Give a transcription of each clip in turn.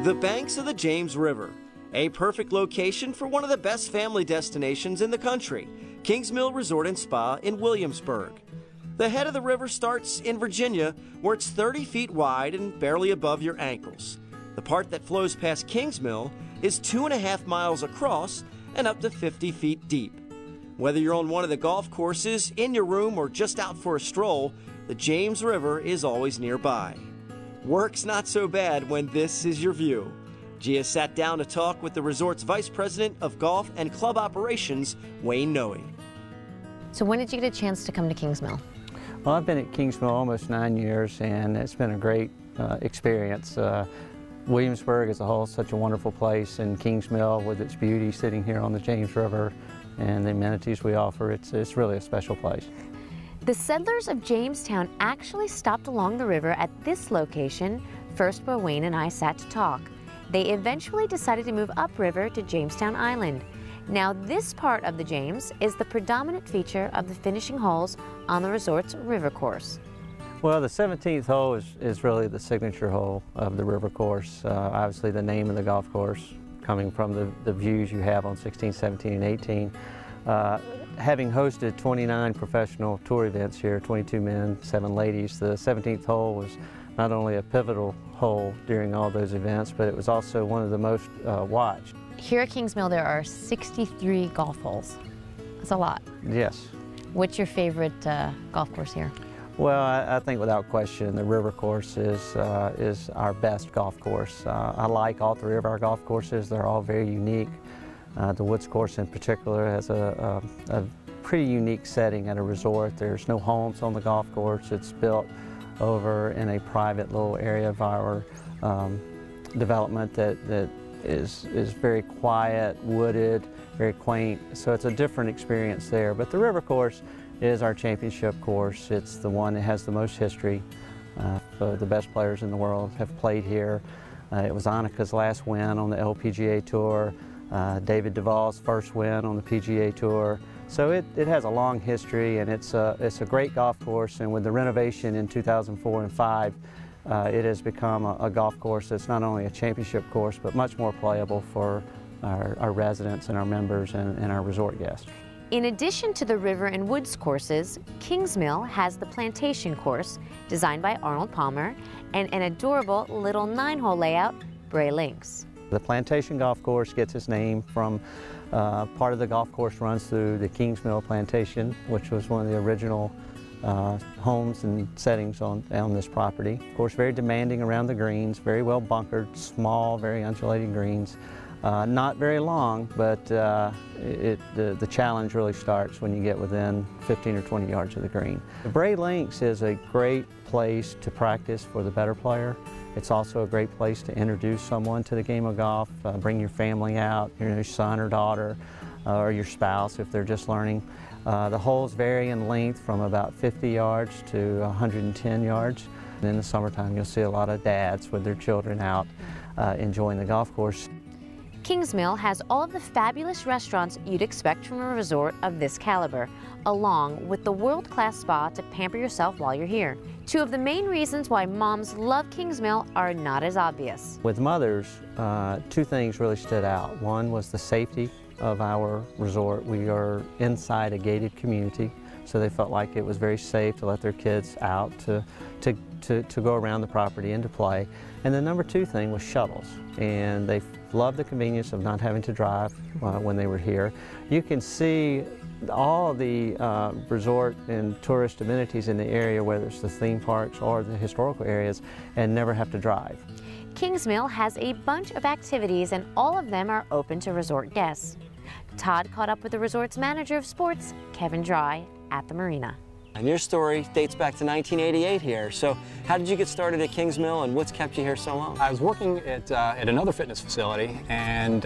The banks of the James River, a perfect location for one of the best family destinations in the country, Kingsmill Resort and Spa in Williamsburg. The head of the river starts in Virginia, where it's 30 feet wide and barely above your ankles. The part that flows past Kingsmill is 2.5 miles across and up to 50 feet deep. Whether you're on one of the golf courses, in your room, or just out for a stroll, the James River is always nearby. Work's not so bad when this is your view. Gia sat down to talk with the resort's Vice President of Golf and Club Operations, Wayne Noe. So when did you get a chance to come to Kingsmill? Well, I've been at Kingsmill almost 9 years, and it's been a great experience. Williamsburg as a whole is such a wonderful place, and Kingsmill with its beauty sitting here on the James River and the amenities we offer, it's really a special place. The settlers of Jamestown actually stopped along the river at this location, first where Wayne and I sat to talk. They eventually decided to move upriver to Jamestown Island. Now this part of the James is the predominant feature of the finishing holes on the resort's river course. Well, the 17th hole is really the signature hole of the river course. Obviously the name of the golf course coming from the views you have on 16, 17, and 18. Having hosted 29 professional tour events here, 22 men, 7 ladies, the 17th hole was not only a pivotal hole during all those events, but it was also one of the most watched. Here at Kingsmill there are 63 golf holes. That's a lot. Yes. What's your favorite golf course here? Well, I think without question the river course is our best golf course. I like all 3 of our golf courses. They're all very unique. The Woods course in particular has a pretty unique setting at a resort. There's no homes on the golf course. It's built over in a private little area of our development that is very quiet, wooded, very quaint. So it's a different experience there. But the river course is our championship course. It's the one that has the most history. The best players in the world have played here. It was Annika's last win on the LPGA Tour. David Duval's first win on the PGA Tour. So it has a long history, and it's a great golf course, and with the renovation in 2004 and 5, it has become a golf course that's not only a championship course, but much more playable for our residents and our members and our resort guests. In addition to the river and woods courses, Kingsmill has the plantation course, designed by Arnold Palmer, and an adorable little 9-hole layout, Bray Links. The plantation golf course gets its name from part of the golf course runs through the Kingsmill plantation, which was one of the original homes and settings on this property. Of course, very demanding around the greens, very well bunkered, small, very undulating greens. Not very long, but the challenge really starts when you get within 15 or 20 yards of the green. The Bray Links is a great place to practice for the better player. It's also a great place to introduce someone to the game of golf, bring your family out, your son or daughter, or your spouse if they're just learning. The holes vary in length from about 50 yards to 110 yards. And in the summertime, you'll see a lot of dads with their children out enjoying the golf course. Kingsmill has all of the fabulous restaurants you'd expect from a resort of this caliber, along with the world-class spa to pamper yourself while you're here. 2 of the main reasons why moms love Kingsmill are not as obvious. With mothers, 2 things really stood out. One was the safety of our resort. We are inside a gated community, so they felt like it was very safe to let their kids out to go around the property and to play. And the number 2 thing was shuttles, and they loved the convenience of not having to drive when they were here. You can see all the resort and tourist amenities in the area, whether it's the theme parks or the historical areas, and never have to drive. Kingsmill has a bunch of activities, and all of them are open to resort guests. Todd caught up with the resort's manager of sports, Kevin Dry, at the marina. And your story dates back to 1988 here. So how did you get started at Kingsmill, and what's kept you here so long? I was working at another fitness facility, and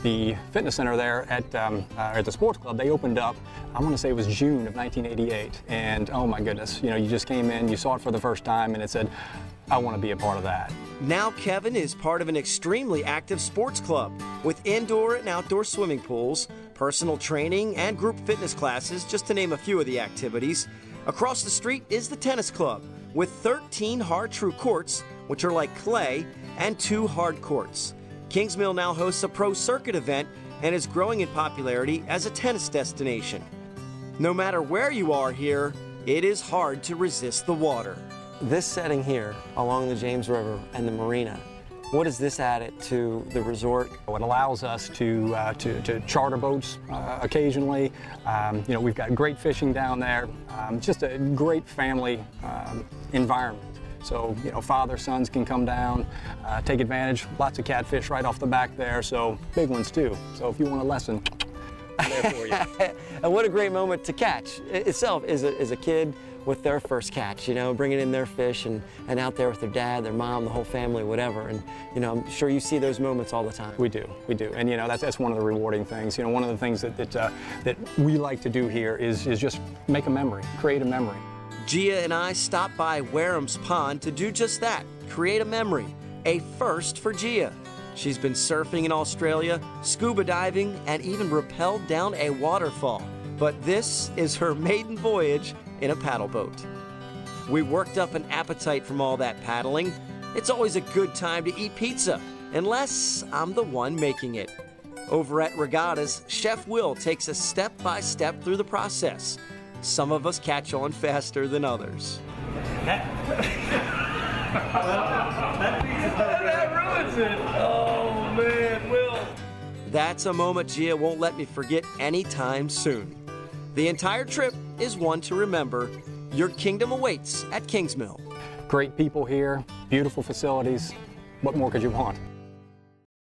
the fitness center there at the sports club, they opened up, I want to say it was June of 1988. And oh my goodness, you know, you just came in, you saw it for the first time, and it said, I want to be a part of that. Now Kevin is part of an extremely active sports club with indoor and outdoor swimming pools, personal training, and group fitness classes, just to name a few of the activities. Across the street is the tennis club with 13 hard true courts, which are like clay, and 2 hard courts. Kingsmill now hosts a pro circuit event and is growing in popularity as a tennis destination. No matter where you are here, it is hard to resist the water. This setting here along the James River and the marina, what has this added to the resort? It allows us to charter boats occasionally. You know, we've got great fishing down there. Just a great family environment. So, you know, father, sons can come down, take advantage. Lots of catfish right off the back there, so big ones too. So if you want a lesson, I'm there for you. And what a great moment to catch itself is a kid with their first catch, you know, bringing in their fish and out there with their dad, their mom, the whole family, whatever. And, you know, I'm sure you see those moments all the time. We do. And, you know, that's one of the rewarding things. You know, one of the things that we like to do here is just make a memory, create a memory. Gia and I stopped by Wareham's Pond to do just that, create a memory, a first for Gia. She's been surfing in Australia, scuba diving, and even rappelled down a waterfall. But this is her maiden voyage in a paddle boat. We worked up an appetite from all that paddling. It's always a good time to eat pizza, unless I'm the one making it. Over at Regattas, Chef Will takes us step by step through the process. Some of us catch on faster than others. That ruins it. Oh man, Will. That's a moment Gia won't let me forget anytime soon. The entire trip is one to remember. Your kingdom awaits at Kingsmill. Great people here, beautiful facilities. What more could you want?